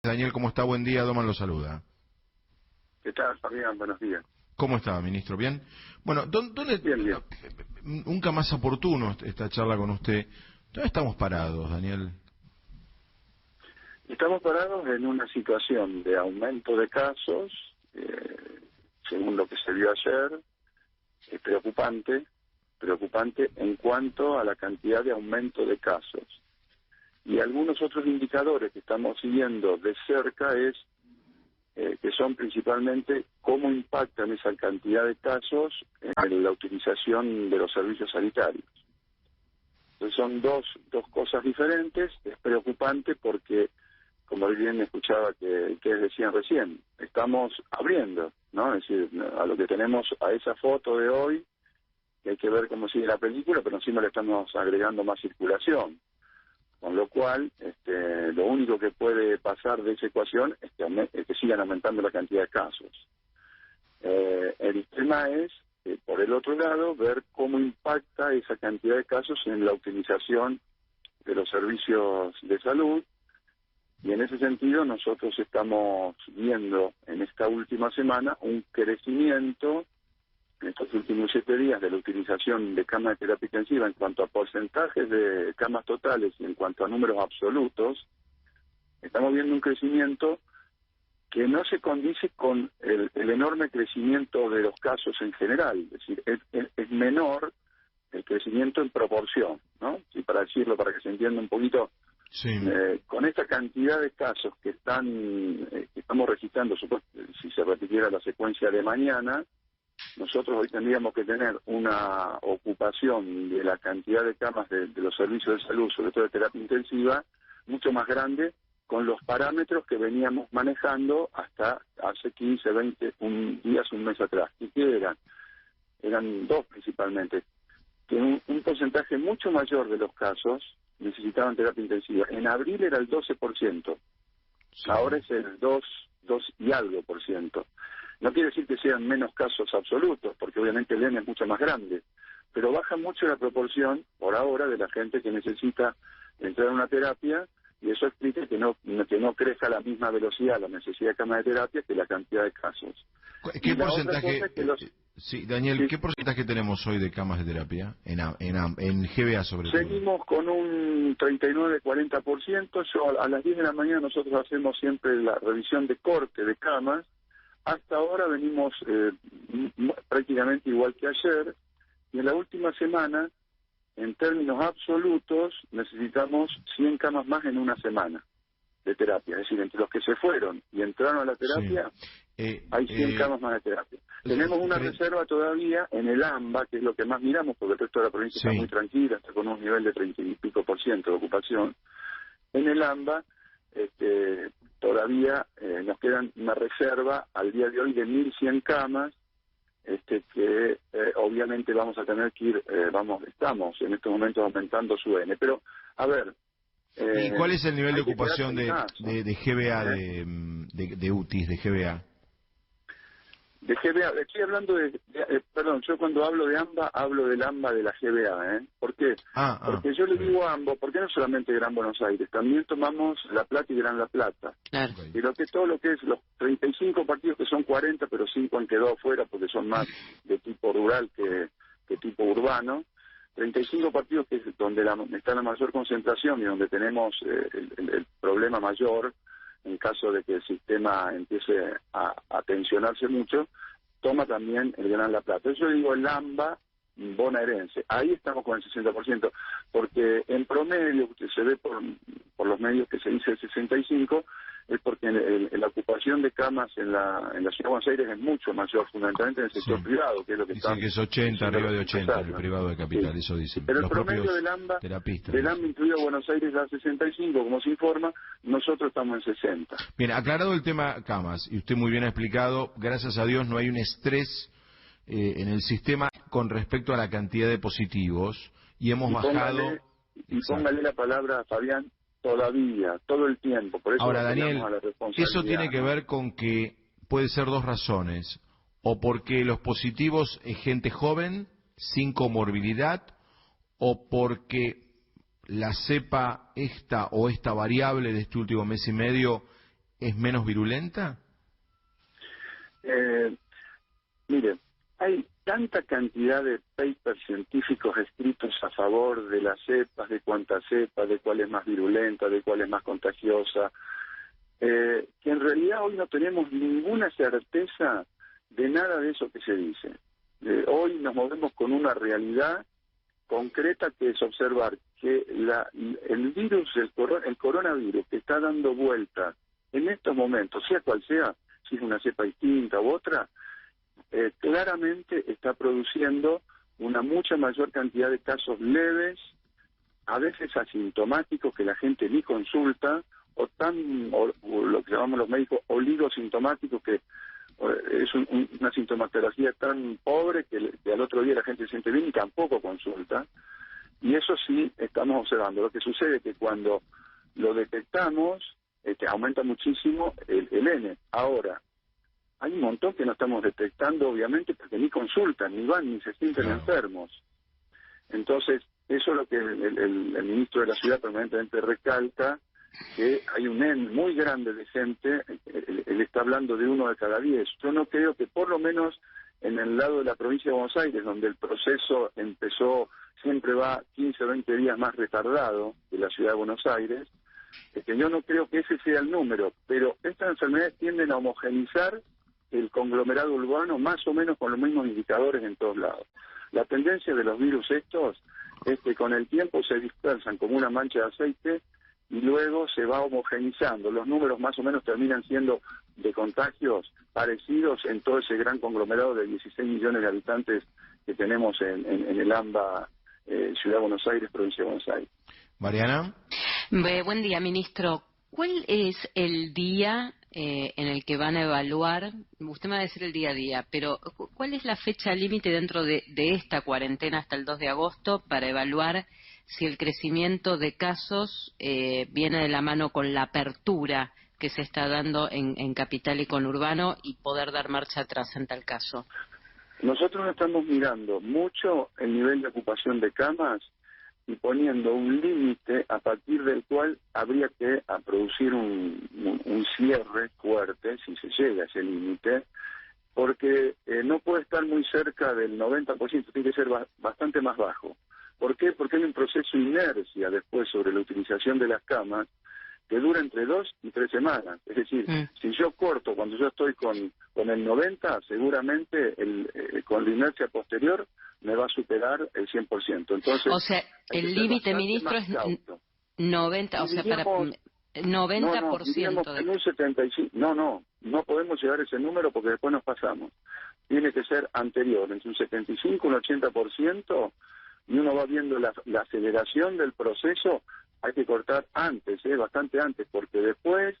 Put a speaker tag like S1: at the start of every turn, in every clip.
S1: Daniel, ¿cómo está? Buen día, Doman lo saluda.
S2: ¿Qué tal, Fabián? Buenos días.
S1: ¿Cómo está, ministro? ¿Bien? Bueno, ¿dónde,
S2: Bien, bien.
S1: nunca más oportuno esta charla con usted? ¿Dónde estamos parados, Daniel?
S2: Estamos parados en una situación de aumento de casos, según lo que se vio ayer, preocupante en cuanto a la cantidad de aumento de casos. Y algunos otros indicadores que estamos siguiendo de cerca es que son principalmente cómo impactan esa cantidad de casos en la utilización de los servicios sanitarios. Entonces son dos cosas diferentes. Es preocupante porque, como bien escuchaba que ustedes decían recién, estamos abriendo, ¿no? Es decir, a lo que tenemos, a esa foto de hoy, que hay que ver cómo sigue la película, pero encima le estamos agregando más circulación. Con lo cual, lo único que puede pasar de esa ecuación es que sigan aumentando la cantidad de casos. El tema es, por el otro lado, ver cómo impacta esa cantidad de casos en la utilización de los servicios de salud. Y en ese sentido, nosotros estamos viendo en esta última semana un crecimiento en estos últimos 7 días de la utilización de camas de terapia intensiva en cuanto a porcentajes de camas totales y en cuanto a números absolutos. Estamos viendo un crecimiento que no se condice con el enorme crecimiento de los casos en general, es decir, es menor el crecimiento en proporción, ¿no? Y para decirlo, para que se entienda un poquito,
S1: Sí.
S2: Con esta cantidad de casos que estamos registrando, si se repitiera la secuencia de mañana, nosotros hoy tendríamos que tener una ocupación de la cantidad de camas de los servicios de salud, sobre todo de terapia intensiva, mucho más grande con los parámetros que veníamos manejando hasta hace 15, 20 días, un mes atrás. ¿Y qué eran? Eran dos principalmente. Que un porcentaje mucho mayor de los casos necesitaban terapia intensiva. En abril era el 12%.
S1: Sí.
S2: Ahora es el 2 y algo por ciento. No quiere decir que sean menos casos absolutos, porque obviamente el N es mucho más grande, pero baja mucho la proporción, por ahora, de la gente que necesita entrar a una terapia, y eso explica que no crezca a la misma velocidad la necesidad de cama de terapia que la cantidad de casos.
S1: ¿Qué porcentaje,
S2: es que
S1: sí, Daniel,
S2: sí,
S1: qué porcentaje tenemos hoy de camas de terapia? En GBA sobre todo.
S2: Seguimos con un 39-40%. A las 10 de la mañana nosotros hacemos siempre la revisión de corte de camas. Hasta ahora venimos prácticamente igual que ayer, y en la última semana, en términos absolutos, necesitamos 100 camas más en una semana de terapia. Es decir, entre los que se fueron y entraron a la terapia,
S1: sí.
S2: hay 100 camas más de terapia. Tenemos una reserva todavía en el AMBA, que es lo que más miramos, porque el resto de la provincia
S1: Sí.
S2: está muy tranquila, está con un nivel de 30 y pico % de ocupación. En el AMBA, todavía nos quedan una reserva al día de hoy de 1.100 camas, que obviamente vamos a tener que ir, estamos en estos momentos aumentando su N. Pero, a ver...
S1: ¿Y cuál es el nivel de
S2: hay que
S1: ocupación
S2: quedarse en
S1: de
S2: casa,
S1: GBA, de UTIs, de GBA?
S2: De GBA, estoy hablando perdón, yo cuando hablo de AMBA, hablo del AMBA de la GBA, ¿eh? ¿Por qué? Porque yo le digo AMBA, porque no solamente Gran Buenos Aires, también tomamos La Plata y Gran La Plata.
S3: Claro.
S2: Y todo lo que es los 35 partidos, que son 40, pero 5 han quedado fuera porque son más de tipo rural que tipo urbano. 35 partidos que es donde está la mayor concentración y donde tenemos el problema mayor, en caso de que el sistema empiece a tensionarse mucho, toma también el Gran La Plata. Yo digo el AMBA bonaerense. Ahí estamos con el 60%, porque en promedio, que se ve por los medios que se dice el 65%, es porque la ocupación de camas en la ciudad de Buenos Aires es mucho mayor, fundamentalmente en el sector privado, que es lo que
S1: Dicen que es 80, arriba de 80 en el
S2: ¿no?
S1: privado de Capital,
S2: Sí.
S1: eso dicen.
S2: Pero el
S1: Los
S2: promedio
S1: propios
S2: del AMBA
S1: terapistas.
S2: incluido Buenos Aires da 65, como se informa, nosotros estamos en 60.
S1: Bien, aclarado el tema camas, y usted muy bien ha explicado, gracias a Dios no hay un estrés en el sistema con respecto a la cantidad de positivos, y hemos bajado...
S2: Póngale la palabra, Fabián, todavía, todo el tiempo. Por eso
S1: ahora, Daniel,
S2: a la responsabilidad,
S1: eso tiene que ver con que puede ser dos razones, o porque los positivos es gente joven, sin comorbilidad, o porque la cepa esta o esta variable de este último mes y medio es menos virulenta?
S2: Mire, hay tanta cantidad de papers científicos escritos a favor de las cepas, de cuántas cepas, de cuál es más virulenta, de cuál es más contagiosa, que en realidad hoy no tenemos ninguna certeza de nada de eso que se dice. Hoy nos movemos con una realidad concreta, que es observar que el virus, el coronavirus que está dando vuelta en estos momentos, sea cual sea, si es una cepa distinta u otra, claramente está produciendo una mucha mayor cantidad de casos leves, a veces asintomáticos, que la gente ni consulta, o lo que llamamos los médicos oligosintomáticos, que es una sintomatología tan pobre que al otro día la gente se siente bien y tampoco consulta. Y eso sí estamos observando. Lo que sucede es que cuando lo detectamos, aumenta muchísimo el N. Ahora, hay un montón que no estamos detectando, obviamente, porque ni consultan, ni van, ni se sienten enfermos. Entonces, eso es lo que el ministro de la Ciudad permanentemente recalca, que hay un N muy grande de gente. Él está hablando de 1 de cada 10. Yo no creo que, por lo menos en el lado de la provincia de Buenos Aires, donde el proceso empezó, siempre va 15 o 20 días más retardado que la Ciudad de Buenos Aires, que yo no creo que ese sea el número, pero estas enfermedades tienden a homogenizar el conglomerado urbano más o menos con los mismos indicadores en todos lados. La tendencia de los virus estos es que con el tiempo se dispersan como una mancha de aceite y luego se va homogenizando. Los números más o menos terminan siendo de contagios parecidos en todo ese gran conglomerado de 16 millones de habitantes que tenemos en el AMBA, Ciudad de Buenos Aires, provincia de Buenos Aires.
S1: Mariana.
S3: Buen día, ministro. ¿Cuál es el día en el que van a evaluar? Usted me va a decir el día a día, pero ¿cuál es la fecha límite dentro de esta cuarentena hasta el 2 de agosto para evaluar si el crecimiento de casos viene de la mano con la apertura que se está dando en Capital y conurbano y poder dar marcha atrás en tal caso?
S2: Nosotros estamos mirando mucho el nivel de ocupación de camas y poniendo un límite a partir del cual habría que producir un cierre fuerte, si se llega a ese límite, porque no puede estar muy cerca del 90%, tiene que ser bastante más bajo. ¿Por qué? Porque hay un proceso de inercia después sobre la utilización de las camas que dura entre 2 y 3 semanas. Es decir, si yo corto cuando yo estoy con el 90, seguramente con la inercia posterior me va a superar el 100%. Entonces,
S3: o sea, el límite, ministro, es 90, o sea, para 90%.
S2: En un 75, no podemos llegar a ese número porque después nos pasamos. Tiene que ser anterior, entre un 75 y un 80%, y uno va viendo la aceleración del proceso. Hay que cortar antes, bastante antes, porque después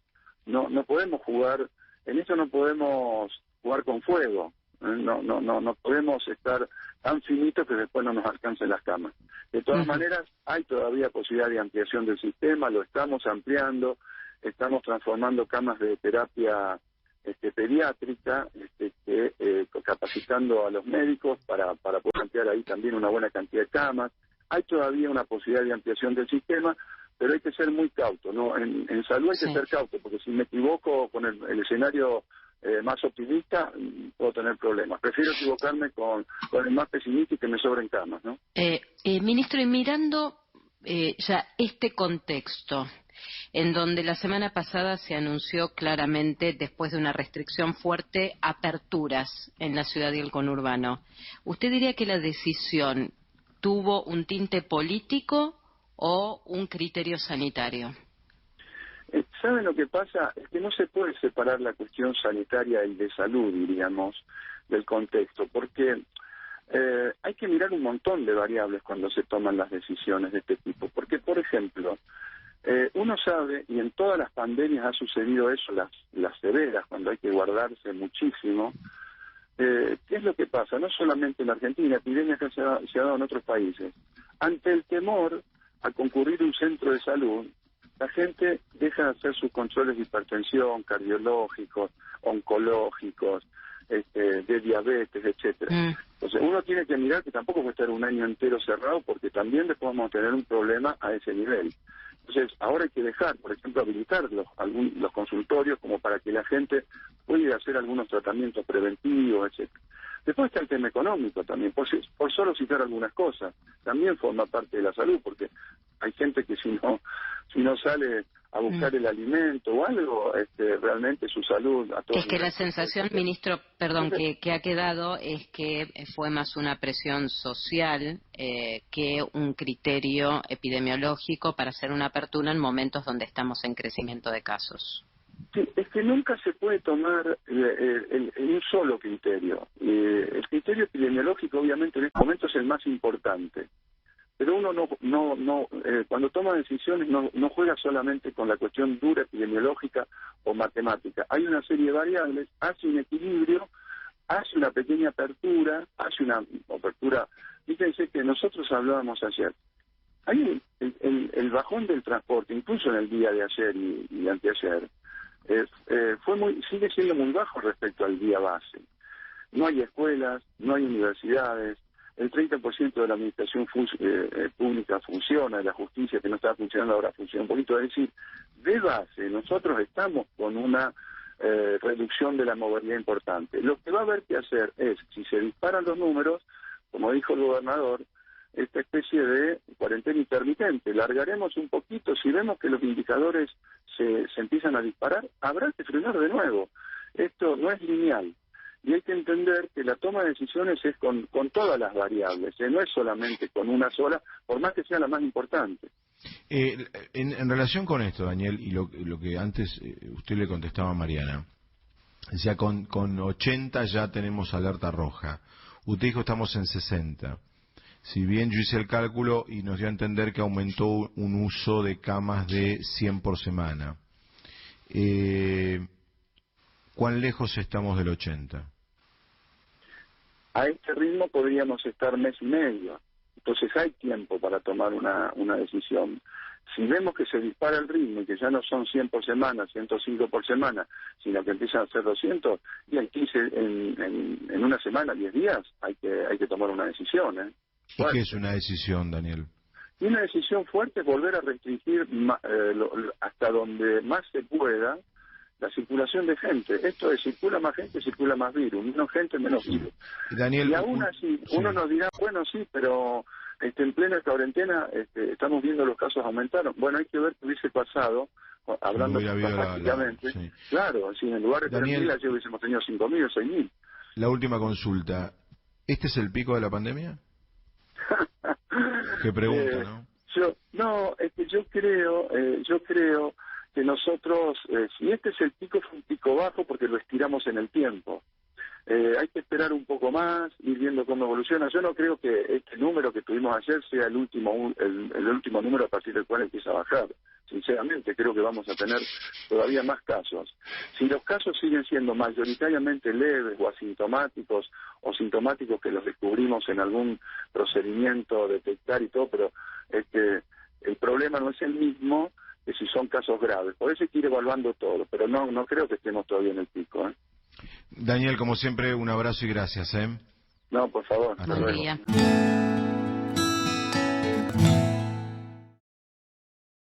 S2: no podemos jugar, en esto no podemos jugar con fuego. No podemos estar tan finitos que después no nos alcancen las camas. De todas maneras, hay todavía posibilidad de ampliación del sistema, lo estamos ampliando, estamos transformando camas de terapia pediátrica, capacitando a los médicos para poder ampliar ahí también una buena cantidad de camas. Hay todavía una posibilidad de ampliación del sistema, pero hay que ser muy cauto, ¿no? En salud hay que ser cauto, porque si me equivoco con el escenario más optimista, puedo tener problemas. Prefiero equivocarme con el más pesimista y que me sobren camas, ¿no?
S3: Ministro, y mirando ya este contexto, en donde la semana pasada se anunció claramente, después de una restricción fuerte, aperturas en la ciudad y el conurbano, ¿usted diría que la decisión tuvo un tinte político o un criterio sanitario?
S2: ¿Saben lo que pasa? Es que no se puede separar la cuestión sanitaria y de salud, diríamos, del contexto, porque hay que mirar un montón de variables cuando se toman las decisiones de este tipo. Porque, por ejemplo, uno sabe, y en todas las pandemias ha sucedido eso, las severas, cuando hay que guardarse muchísimo, ¿qué es lo que pasa? No solamente en Argentina, epidemias que se ha dado en otros países. Ante el temor a concurrir a un centro de salud, la gente deja de hacer sus controles de hipertensión, cardiológicos, oncológicos, de diabetes, etcétera. Entonces uno tiene que mirar que tampoco puede estar un año entero cerrado, porque también después vamos a tener un problema a ese nivel. Entonces, ahora hay que dejar, por ejemplo, habilitar los consultorios como para que la gente pueda hacer algunos tratamientos preventivos, etcétera. Después está el tema económico también, por solo citar algunas cosas, también forma parte de la salud, porque hay gente que si no sale a buscar el alimento o algo, realmente su salud a todos.
S3: Es que la sensación, ministro, perdón, que ha quedado es que fue más una presión social que un criterio epidemiológico para hacer una apertura en momentos donde estamos en crecimiento de casos.
S2: Sí, es que nunca se puede tomar un solo criterio. El criterio epidemiológico, obviamente, en este momento es el más importante. Pero uno cuando toma decisiones no juega solamente con la cuestión dura epidemiológica o matemática. Hay una serie de variables, hace un equilibrio, hace una pequeña apertura, hace una apertura. Fíjense que nosotros hablábamos ayer. Hay el bajón del transporte, incluso en el día de ayer y anteayer, sigue siendo muy bajo respecto al día base. No hay escuelas, no hay universidades. El 30% de la administración pública funciona, de la justicia que no estaba funcionando ahora funciona un poquito. Es decir, de base nosotros estamos con una reducción de la movilidad importante. Lo que va a haber que hacer es, si se disparan los números, como dijo el gobernador, esta especie de cuarentena intermitente. Largaremos un poquito, si vemos que los indicadores se empiezan a disparar, habrá que frenar de nuevo. Esto no es lineal. Y hay que entender que la toma de decisiones es con todas las variables, no es solamente con una sola, por más que sea la más importante.
S1: En relación con esto, Daniel, y lo que antes usted le contestaba a Mariana, decía, con 80 ya tenemos alerta roja. Usted dijo estamos en 60. Si bien yo hice el cálculo y nos dio a entender que aumentó un uso de camas de 100 por semana. ¿Cuán lejos estamos del 80?
S2: A este ritmo podríamos estar mes y medio. Entonces hay tiempo para tomar una decisión. Si vemos que se dispara el ritmo y que ya no son 100 por semana, 105 por semana, sino que empiezan a ser 200, y en 15, en una semana, 10 días, hay que tomar una decisión.
S1: ¿Y qué es una decisión, Daniel?
S2: Y una decisión fuerte es volver a restringir hasta donde más se pueda la circulación de gente. Esto es, circula más gente, circula más virus. Menos gente, menos virus.
S1: Daniel,
S2: y aún así, uno nos dirá, bueno, sí, pero en plena cuarentena estamos viendo los casos aumentaron. Bueno, hay que ver qué hubiese pasado, hablando prácticamente. Sí. Claro, si en lugar de 3.000, ayer hubiésemos tenido 5.000 o 6.000.
S1: La última consulta. ¿Este es el pico de la pandemia? Qué pregunta, ¿no?
S2: Es que yo creo que nosotros, si este es el pico, fue un pico bajo porque lo estiramos en el tiempo. Hay que esperar un poco más, ir viendo cómo evoluciona. Yo no creo que este número que tuvimos ayer sea el último número a partir del cual empieza a bajar. Sinceramente, creo que vamos a tener todavía más casos. Si los casos siguen siendo mayoritariamente leves o asintomáticos, o sintomáticos que los descubrimos en algún procedimiento, detectar y todo, pero el problema no es el mismo que si son casos graves. Por eso hay que ir evaluando todo, pero no creo que estemos todavía en el pico.
S1: Daniel, como siempre, un abrazo y gracias.
S2: No, por favor.
S3: Buen día.